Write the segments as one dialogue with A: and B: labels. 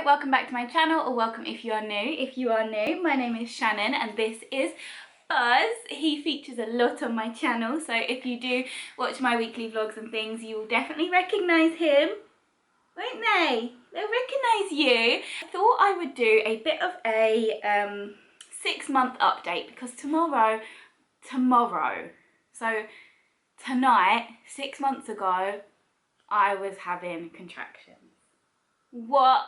A: welcome back to my channel, or welcome if you are new. If you are new, my name is Shannon and this is Buzz. He features a lot on my channel, so if you do watch my weekly vlogs and things, you will definitely recognise him, won't they? They'll recognise you. I thought I would do a bit of a 6-month update because tomorrow, so tonight, 6 months ago, I was having contractions. What?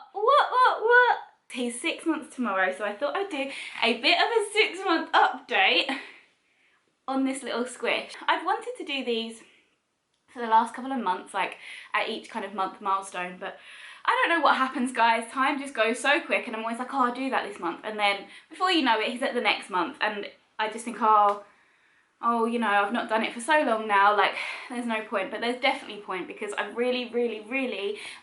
A: He's 6 months tomorrow, so I thought I'd do a bit of a 6-month update on this little squish. I've wanted to do these for the last couple of months, like at each kind of month milestone, but I don't know what happens, guys. Time just goes so quick and I'm always like, oh, I'll do that this month, and then before you know it, he's at the next month and I just think, oh, you know, I've not done it for so long now, like, there's no point. But there's definitely point because I really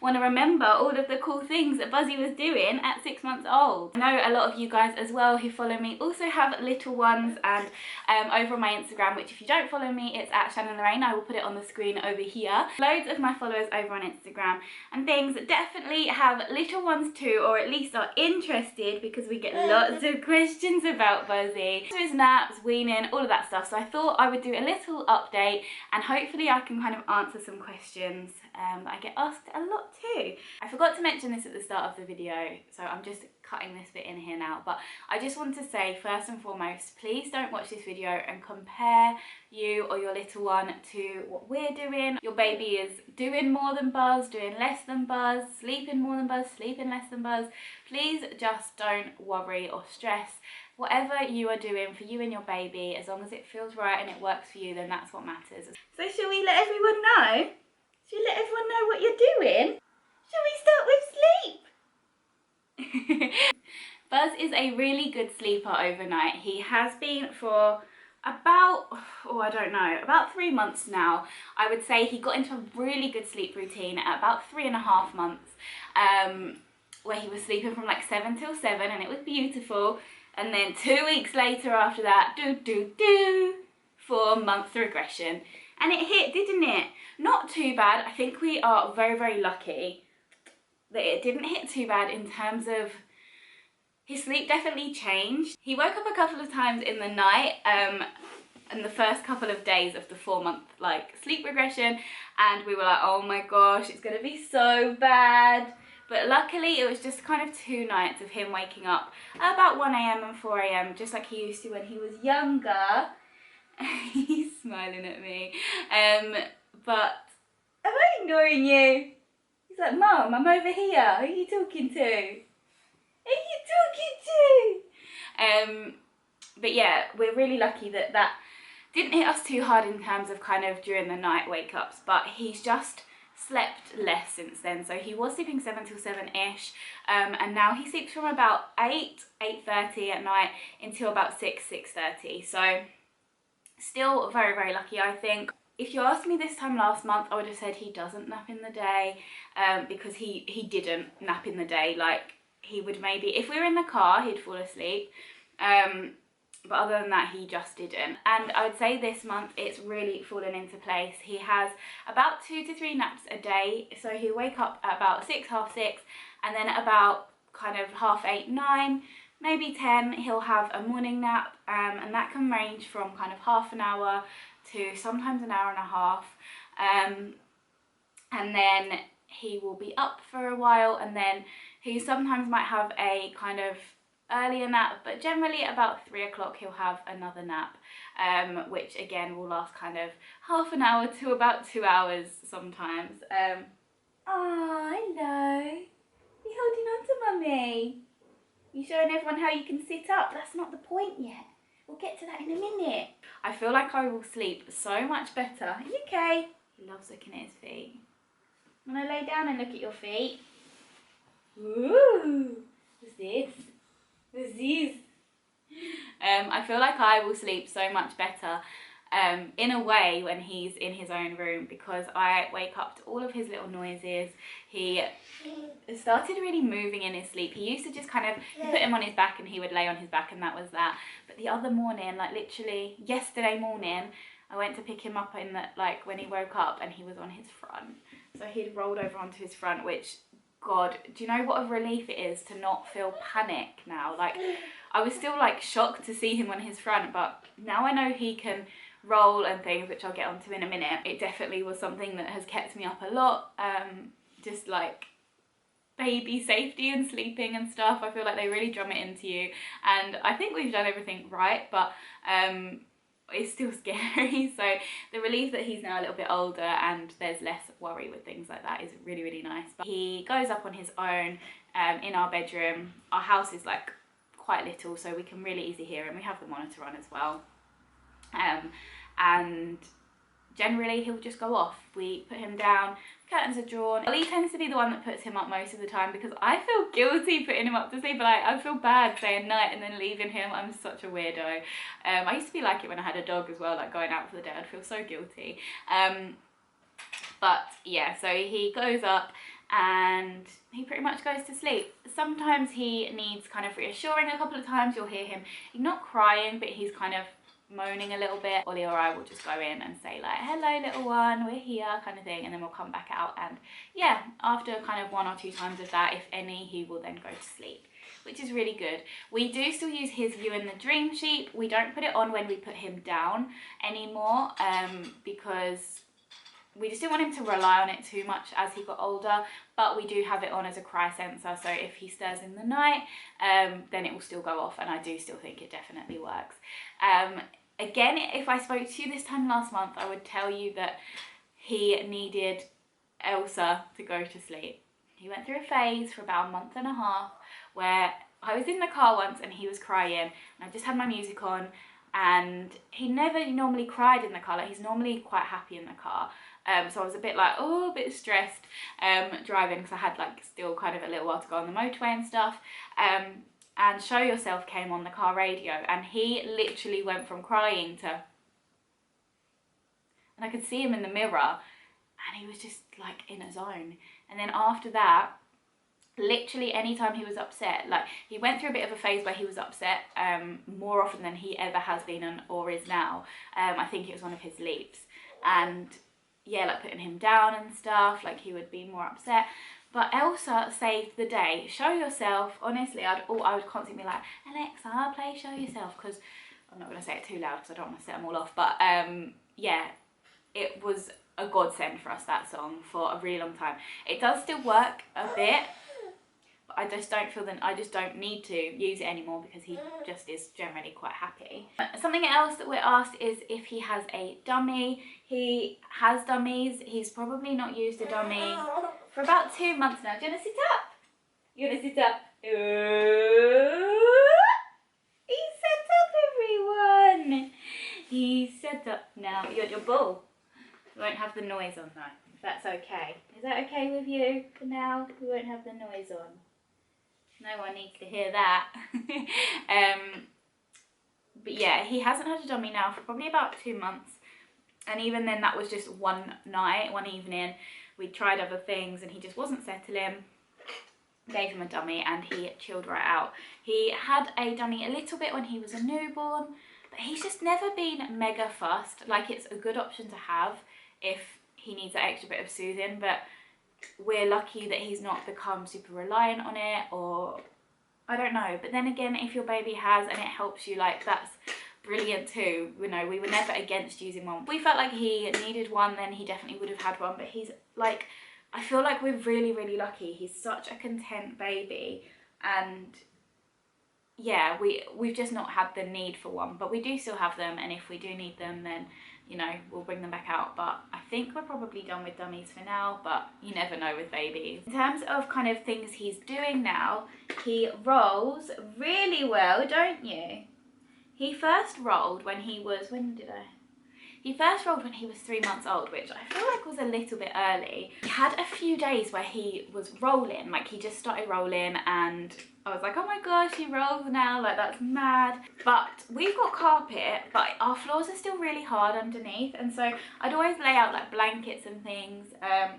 A: want to remember all of the cool things that Buzzy was doing at 6 months old. I know a lot of you guys as well who follow me also have little ones, and over on my Instagram, which if you don't follow me, it's at ShannanLorraine. I will put it on the screen over here. Loads of my followers over on Instagram and things definitely have little ones too, or at least are interested, because we get lots of questions about Buzzy. So his naps, weaning, all of that stuff. So I thought I would do a little update and hopefully I can kind of answer some questions that I get asked a lot too. I forgot to mention this at the start of the video, so I'm just cutting this bit in here now, but I just want to say first and foremost, please don't watch this video and compare you or your little one to what we're doing. Your baby is doing more than Buzz, doing less than Buzz, sleeping more than Buzz, sleeping less than Buzz. Please just don't worry or stress. Whatever you are doing for you and your baby, as long as it feels right and it works for you, then that's what matters. So shall we let everyone know? Shall we let everyone know what you're doing? Shall we start with sleep? Buzz is a really good sleeper overnight. He has been for about, I don't know, about 3 months now. I would say he got into a really good sleep routine at about 3.5 months, where he was sleeping from like 7 till 7 and it was beautiful. And then 2 weeks later after that, 4-month regression. And it hit, didn't it? Not too bad. I think we are very lucky that it didn't hit too bad in terms of his sleep definitely changed. He woke up a couple of times in the night in the first couple of days of the 4-month like sleep regression, and we were like, oh my gosh, it's gonna be so bad. But luckily it was just kind of 2 nights of him waking up at about 1 AM and 4 AM, just like he used to when he was younger. He's smiling at me. But am I ignoring you? He's like, Mum, I'm over here. Who are you talking to? Who are you talking to? But yeah, we're really lucky that that didn't hit us too hard in terms of kind of during the night wake-ups, but he's just slept less since then. So he was sleeping 7 till 7-ish, and now he sleeps from about 8:30 at night until about 6:30. So still very lucky, I think. If you asked me this time last month, I would have said he doesn't nap in the day, because he didn't nap in the day. Like, he would maybe, if we were in the car, he'd fall asleep, but other than that, he just didn't. And I would say this month it's really fallen into place. He has about 2 to 3 naps a day, so he'll wake up at about 6, half 6, and then at about kind of half 8, 9, maybe 10, he'll have a morning nap, and that can range from kind of half an hour to sometimes an hour and a half, and then he will be up for a while, and then he sometimes might have a kind of earlier nap, but generally at about 3 o'clock he'll have another nap, which again will last kind of half an hour to about 2 hours sometimes. Oh, hello. You're holding on to Mummy. You showing everyone how you can sit up? That's not the point yet. We'll get to that in a minute. I feel like I will sleep so much better. Are you okay? He loves looking at his feet. Wanna lay down and look at your feet? Ooh, what's this? What's this? I feel like I will sleep so much better in a way when he's in his own room, because I wake up to all of his little noises. He started really moving in his sleep. He used to just kind of, you put him on his back and he would lay on his back and that was that. But the other morning, like literally yesterday morning, I went to pick him up in the, like when he woke up and he was on his front. So he'd rolled over onto his front, which God, do you know what a relief it is to not feel panic now? Like, I was still like shocked to see him on his front, but now I know he can roll and things, which I'll get onto in a minute. It definitely was something that has kept me up a lot, just like baby safety and sleeping and stuff. I feel like they really drum it into you, and I think we've done everything right, but it's still scary. So the relief that he's now a little bit older and there's less worry with things like that is really, really nice. But he goes up on his own in our bedroom. Our house is like quite little, so we can really easily hear him. We have the monitor on as well, and generally he'll just go off. We put him down, curtains are drawn. Ollie tends to be the one that puts him up most of the time because I feel guilty putting him up to sleep. Like, I feel bad saying night and then leaving him. I'm such a weirdo. I used to be like it when I had a dog as well, like going out for the day. I'd feel so guilty. But yeah, so he goes up and he pretty much goes to sleep. Sometimes he needs kind of reassuring. A couple of times you'll hear him, he's not crying, but he's kind of moaning a little bit. Ollie or I will just go in and say like, hello little one, we're here, kind of thing, and then we'll come back out, and yeah, after kind of 1 or 2 times of that, if any, he will then go to sleep, which is really good. We do still use his You in the Dream sheet. We don't put it on when we put him down anymore, because we just didn't want him to rely on it too much as he got older, but we do have it on as a cry sensor, so if he stirs in the night, then it will still go off, and I do still think it definitely works. Again, if I spoke to you this time last month, I would tell you that he needed Elsa to go to sleep. He went through a phase for about 1.5 months where I was in the car once and he was crying, and I just had my music on, and he never normally cried in the car. Like, he's normally quite happy in the car. So I was a bit like, oh, a bit stressed driving, because I had like still kind of a little while to go on the motorway and stuff. And Show Yourself came on the car radio, and he literally went from crying to, and I could see him in the mirror, and he was just like in a zone. And then after that, literally anytime he was upset, like, he went through a bit of a phase where he was upset more often than he ever has been or is now. I think it was one of his leaps, and yeah, like putting him down and stuff, like he would be more upset. But Elsa saved the day. Show Yourself, honestly, I would constantly be like, Alexa, play Show Yourself, because I'm not going to say it too loud because I don't want to set them all off. But yeah, it was a godsend for us, that song, for a really long time. It does still work a bit, but I just don't feel that, I just don't need to use it anymore because he just is generally quite happy. Something else that we're asked is if he has a dummy. He has dummies. He's probably not used a dummy for about 2 months now. Do you want to sit up? You want to sit up? He set up, everyone. He set up. Now you're at your ball. We won't have the noise on though, if that's okay. Is that okay with you for now? We won't have the noise on. No one needs to hear that. But yeah, he hasn't had a dummy now for probably about 2 months. And even then, that was just one night, one evening. We tried other things and he just wasn't settling. Gave him a dummy and he chilled right out. He had a dummy a little bit when he was a newborn, but he's just never been mega fussed. Like, it's a good option to have if he needs that extra bit of soothing, but we're lucky that he's not become super reliant on it, or I don't know. But then again, if your baby has and it helps you, like, that's brilliant too. You know, we were never against using one. We felt like he needed one, then he definitely would have had one, but he's like, I feel like we're really, really lucky. He's such a content baby, and yeah, we've just not had the need for one, but we do still have them, and if we do need them, then, you know, we'll bring them back out. But I think we're probably done with dummies for now, but you never know with babies. In terms of kind of things he's doing now, he rolls really well, don't you? He first rolled when he was, He first rolled when he was 3 months old, which I feel like was a little bit early. He had a few days where he was rolling, like he just started rolling, and I was like, oh my gosh, he rolls now, like that's mad. But we've got carpet, but our floors are still really hard underneath, and so I'd always lay out like blankets and things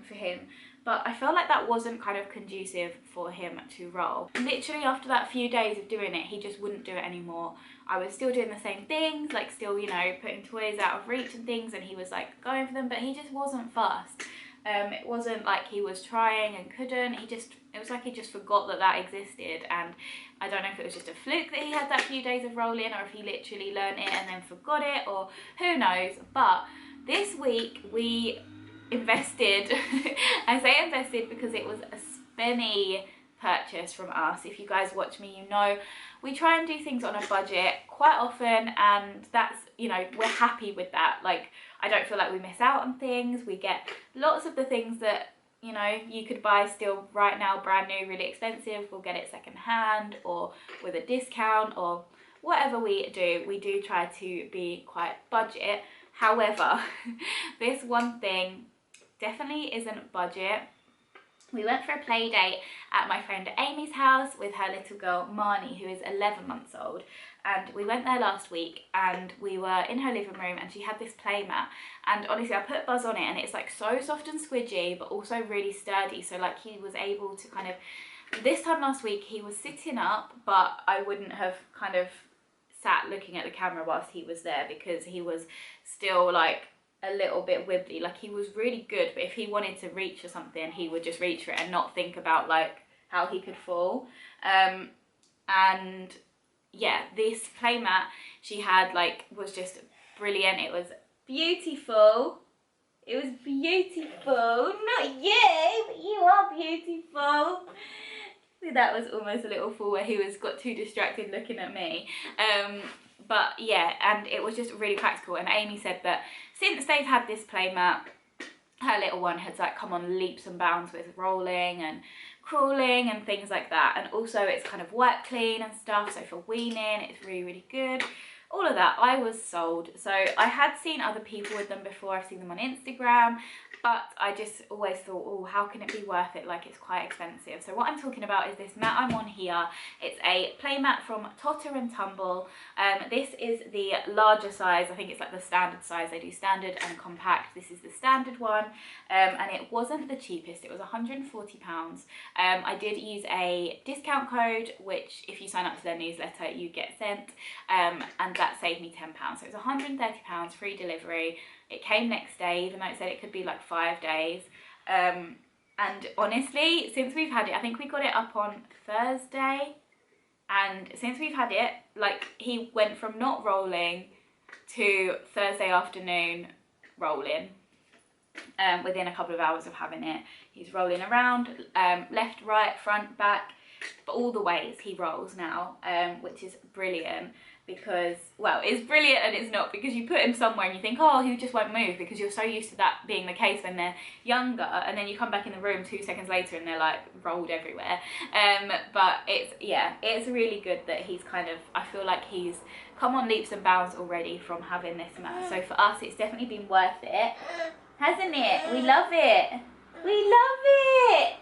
A: for him. But I felt like that wasn't kind of conducive for him to roll. Literally after that few days of doing it, he just wouldn't do it anymore. I was still doing the same things, like still, you know, putting toys out of reach and things, and he was like going for them, but he just wasn't fussed. It wasn't like he was trying and couldn't. It was like he just forgot that that existed, and I don't know if it was just a fluke that he had that few days of rolling, or if he literally learned it and then forgot it, or who knows. But this week we invested. I say invested because it was a spenny purchase from us. If you guys watch me, you know we try and do things on a budget quite often, and that's, you know, we're happy with that. Like, I don't feel like we miss out on things. We get lots of the things that, you know, you could buy still right now brand new really expensive. We'll get it second hand or with a discount, or whatever we do try to be quite budget. However, this one thing definitely isn't budget. We went for a play date at my friend Amy's house with her little girl Marnie, who is 11 months old, and we went there last week, and we were in her living room, and she had this play mat, and honestly I put Buzz on it, and it's like so soft and squidgy but also really sturdy, so like he was able to kind of, this time last week he was sitting up, but I wouldn't have kind of sat looking at the camera whilst he was there, because he was still like a little bit wibbly. Like, he was really good, but if he wanted to reach for something, he would just reach for it and not think about like how he could fall. And yeah, this playmat she had like was just brilliant. It was beautiful. It was beautiful. Not you, but you are beautiful. So that was almost a little fall where he got too distracted looking at me. But yeah, and it was just really practical, and Amy said that since they've had this playmat, her little one has like come on leaps and bounds with rolling and crawling and things like that, and also it's kind of wipe clean and stuff, so for weaning it's really good. All of that, I was sold. So I had seen other people with them before, I've seen them on Instagram, but I just always thought, oh, how can it be worth it? Like, it's quite expensive. So what I'm talking about is this mat I'm on here. It's a play mat from Totter and Tumble. This is the larger size. I think it's like the standard size. They do standard and compact. This is the standard one, and it wasn't the cheapest. It was £140. I did use a discount code, which if you sign up to their newsletter you get sent, and that saved me £10. So it was £130, free delivery. It came next day, even though it said it could be like 5 days. And honestly, since we've had it, I think we got it up on Thursday, and since we've had it, like, he went from not rolling to Thursday afternoon rolling. Within a couple of hours of having it, he's rolling around, left, right, front, back, but all the ways he rolls now, which is brilliant. Because, well, it's brilliant and it's not, because you put him somewhere and you think, oh, he just won't move, because you're so used to that being the case when they're younger, and then you come back in the room 2 seconds later and they're like rolled everywhere. But it's, yeah, it's really good that he's kind of, I feel like he's come on leaps and bounds already from having this mat. So for us, it's definitely been worth it, hasn't it? We love it. We love it.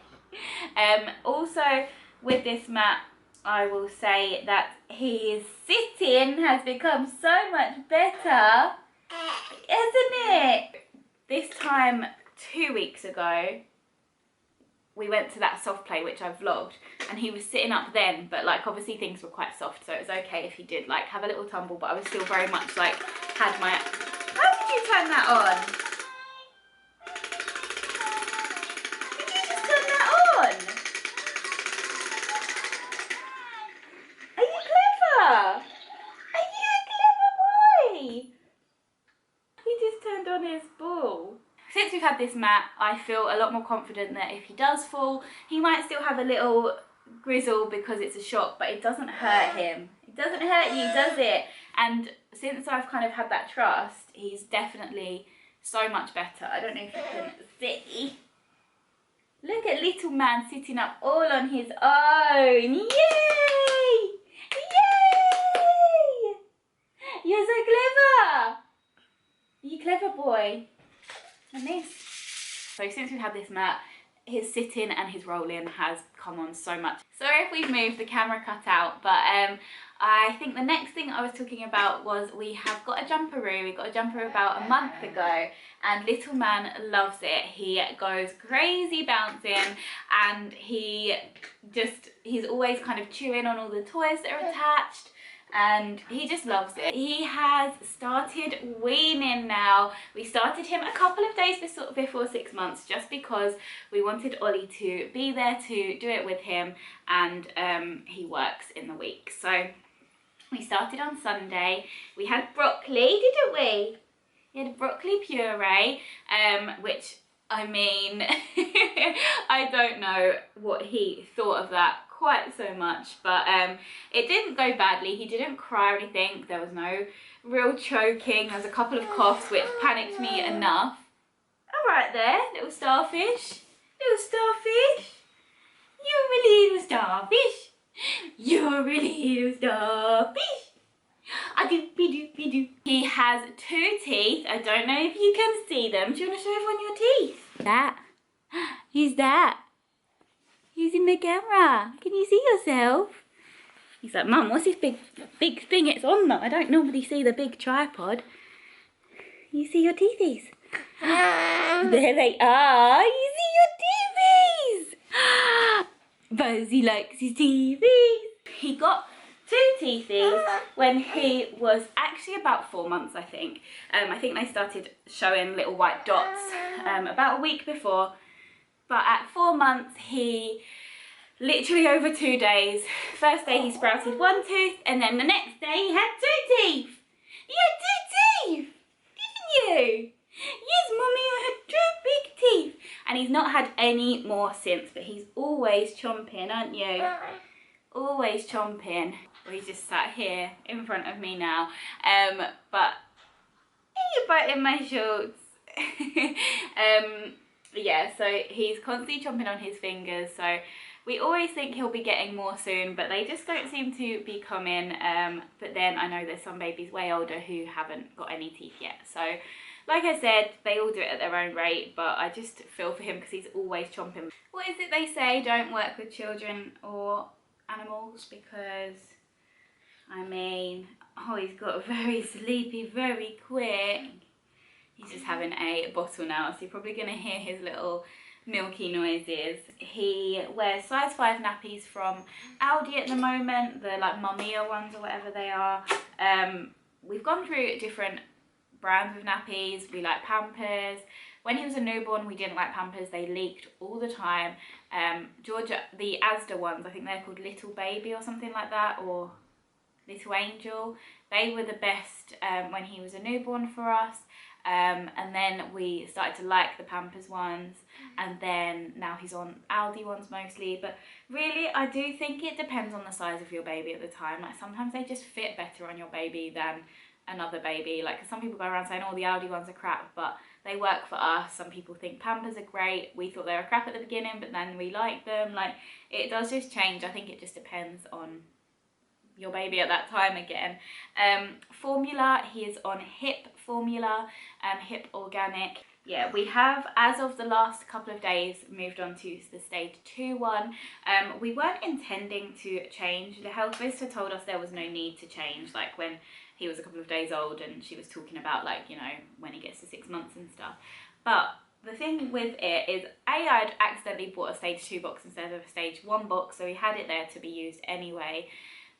A: Also, with this mat, I will say that his sitting has become so much better, isn't it? This time 2 weeks ago, we went to that soft play, which I vlogged, and he was sitting up then, but like obviously things were quite soft, so it was okay if he did like have a little tumble, but I was still very much like had my... How did you turn that on? Did you just turn that on? Are you a clever boy? He just turned on his ball. Since we've had this mat, I feel a lot more confident that if he does fall, he might still have a little grizzle because it's a shock, but it doesn't hurt him. It doesn't hurt you, does it? And since I've kind of had that trust, he's definitely so much better. I don't know if you can see. Look at little man sitting up all on his own. Yay! Yay! You're so clever! You clever boy. And this. So since we've had this mat, his sitting and his rolling has come on so much. Sorry if we've moved, the camera cut out, but I think the next thing I was talking about was we have got a jumperoo. We got a jumperoo about a month ago, and little man loves it. He goes crazy bouncing, and he's always kind of chewing on all the toys that are attached, and he just loves it. He has started weaning now. We started him a couple of days before 6 months, just because we wanted Ollie to be there to do it with him, and he works in the week. So we started on Sunday. We had broccoli, didn't we? We had broccoli puree, which, I mean, I don't know what he thought of that quite so much, but it didn't go badly. He didn't cry or anything. There was no real choking. There was a couple of coughs which panicked me enough. All right there, little starfish. Little starfish. You're a little starfish. You're a little starfish. A-doopy-doopy-doo. He has 2 teeth. I don't know if you can see them. Do you want to show everyone your teeth? That. Who's that? Who's in the camera? Can you see yourself? He's like, Mum, what's this big thing it's on that? I don't normally see the big tripod. You see your teethies? There they are. You see your teethies? Buzzy likes his teethies. He got 2 teethies when he was actually about 4 months, I think. I think they started showing little white dots about a week before. But at 4 months, he literally over 2 days, first day he sprouted 1 tooth, and then the next day he had 2 teeth. You had 2 teeth, didn't you? Yes, Mummy, I had 2 big teeth. And he's not had any more since, but he's always chomping, aren't you? Always chomping. Well, he's just sat here in front of me now. But you're biting my shorts. Yeah, so he's constantly chomping on his fingers. So we always think he'll be getting more soon, but they just don't seem to be coming. But then I know there's some babies way older who haven't got any teeth yet. So like I said, they all do it at their own rate, but I just feel for him because he's always chomping. What is it they say? Don't work with children or animals, because, I mean, oh, he's got very sleepy very quick. He's just having a bottle now, so you're probably going to hear his little milky noises. He wears size 5 nappies from Aldi at the moment, the like Mumia ones or whatever they are. We've gone through different brands of nappies. We like Pampers. When he was a newborn, we didn't like Pampers. They leaked all the time. Georgia, the Asda ones, I think they're called Little Baby or something like that, or Little Angel. They were the best when he was a newborn for us. And then we started to like the Pampers ones, and then now he's on Aldi ones mostly. But really, I do think it depends on the size of your baby at the time. Like sometimes they just fit better on your baby than another baby. Like some people go around saying, oh, the Aldi ones are crap, but they work for us. Some people think Pampers are great. We thought they were crap at the beginning, but then we like them. Like it does just change. I think it just depends on your baby at that time again. Formula, he is on HIP formula, HIP organic. Yeah, we have, as of the last couple of days, moved on to the stage 2 one. We weren't intending to change. The health visitor told us there was no need to change, like when he was a couple of days old and she was talking about, like, you know, when he gets to 6 months and stuff. But the thing with it is, A, I'd accidentally bought a stage 2 box instead of a stage 1 box, so we had it there to be used anyway.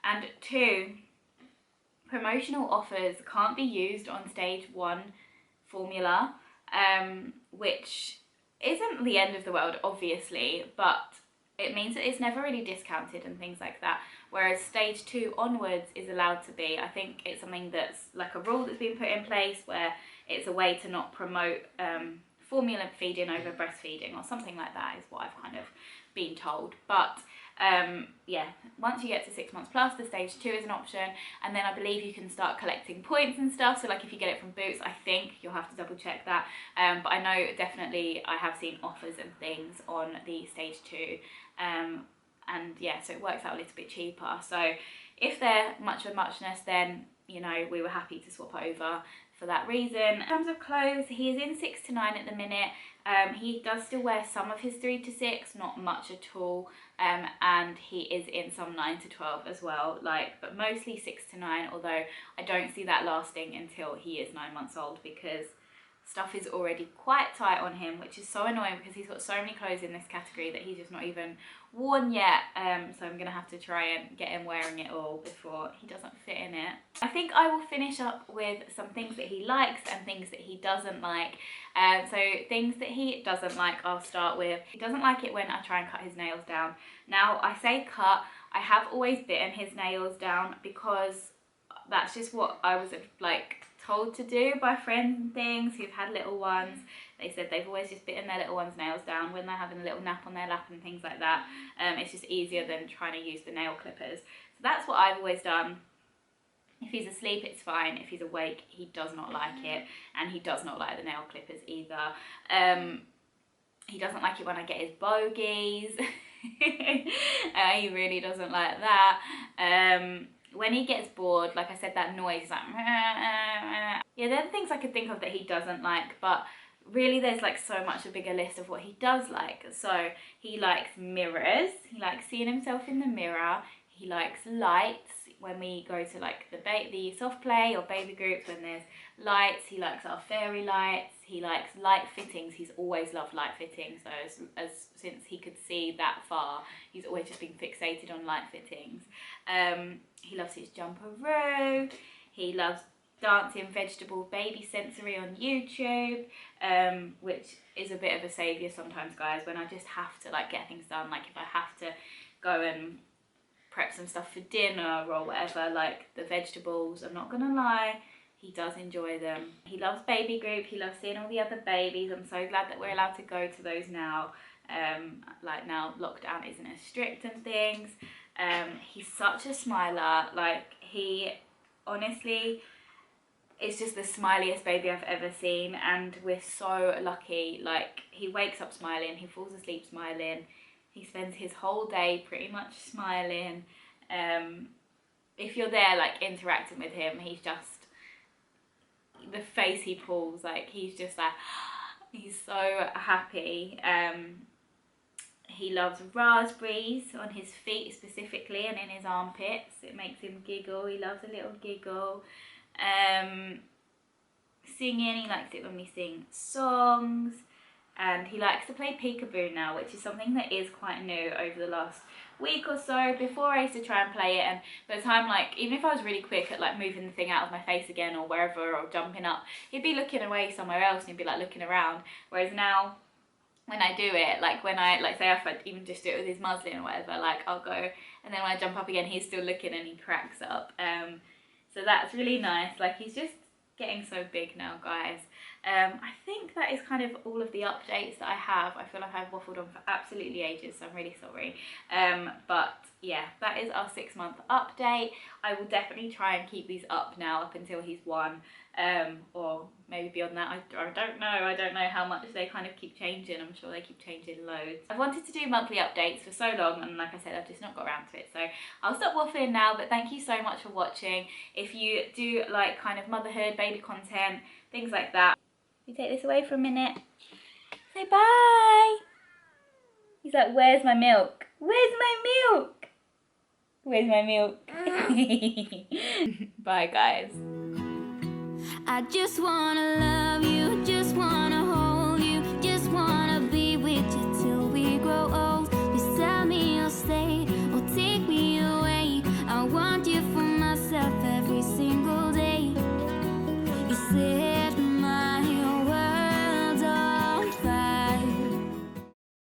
A: And 2, promotional offers can't be used on stage 1 formula, which isn't the end of the world, obviously, but it means that it's never really discounted and things like that, whereas stage 2 onwards is allowed to be. I think it's something that's like a rule that's been put in place where it's a way to not promote formula feeding over breastfeeding or something like that, is what I've kind of been told. But yeah, once you get to 6 months plus, the stage 2 is an option, and then I believe you can start collecting points and stuff. So like if you get it from Boots, I think you'll have to double check that, but I know definitely I have seen offers and things on the stage 2, and yeah, so it works out a little bit cheaper. So if they're much of a muchness, then, you know, we were happy to swap over for that reason. In terms of clothes, he is in 6 to 9 at the minute. He does still wear some of his 3 to 6, not much at all, and he is in some 9 to 12 as well, like, but mostly 6 to 9, although I don't see that lasting until he is 9 months old, because stuff is already quite tight on him, which is so annoying because he's got so many clothes in this category that he's just not even worn yet. So I'm gonna have to try and get him wearing it all before he doesn't fit in it. I think I will finish up with some things that he likes and things that he doesn't like. So things that he doesn't like, I'll start with. He doesn't like it when I try and cut his nails down. Now, I say cut, I have always bitten his nails down because that's just what I was like told to do by friends and things who've had little ones. They said they've always just bitten their little ones' nails down when they're having a little nap on their lap and things like that. It's just easier than trying to use the nail clippers. So that's what I've always done. If he's asleep, it's fine. If he's awake, he does not like it, and he does not like the nail clippers either. He doesn't like it when I get his bogies. He really doesn't like that. When he gets bored, like I said, that noise is like, yeah, they're the things I could think of that he doesn't like, but really there's like so much a bigger list of what he does like. So he likes mirrors, he likes seeing himself in the mirror, he likes lights when we go to like the soft play or baby groups when there's lights. He likes our fairy lights, he likes light fittings. He's always loved light fittings, so since he could see that far, he's always just been fixated on light fittings. He loves his jumperoo, he loves dancing vegetable baby sensory on YouTube, which is a bit of a saviour sometimes, guys, when I just have to like get things done. Like if I have to go and prep some stuff for dinner or whatever, like the vegetables, I'm not gonna lie, he does enjoy them. He loves baby group, he loves seeing all the other babies. I'm so glad that we're allowed to go to those now. Like now lockdown isn't as strict and things. He's such a smiler. Like he honestly is just the smiliest baby I've ever seen, and we're so lucky. Like he wakes up smiling, he falls asleep smiling, he spends his whole day pretty much smiling. If you're there like interacting with him, he's just, the face he pulls, like he's just like, he's so happy. He loves raspberries on his feet specifically and in his armpits. It makes him giggle. He loves a little giggle. Singing, he likes it when we sing songs. And he likes to play peekaboo now, which is something that is quite new over the last week or so. Before I used to try and play it, and by the time, like, even if I was really quick at like moving the thing out of my face again or wherever, or jumping up, he'd be looking away somewhere else and he'd be like looking around. Whereas now, when I do it, like when I, like say if I even just do it with his muslin or whatever, like I'll go, and then when I jump up again, he's still looking and he cracks up. So that's really nice. Like he's just getting so big now, guys. I think that is kind of all of the updates that I have. I feel like I've waffled on for absolutely ages, so I'm really sorry. But yeah, that is our 6-month update. I will definitely try and keep these up now up until he's 1, or maybe beyond that. I don't know how much they kind of keep changing. I'm sure they keep changing loads. I've wanted to do monthly updates for so long, and like I said, I've just not got around to it. So I'll stop waffling now, but thank you so much for watching. If you do like kind of motherhood, baby content, things like that, you take this away for a minute. Say bye. He's like, where's my milk? Where's my milk? Where's my milk? Bye, guys.
B: I just wanna love you, just wanna hold you, just wanna be with you till we grow old. Just tell me you'll stay.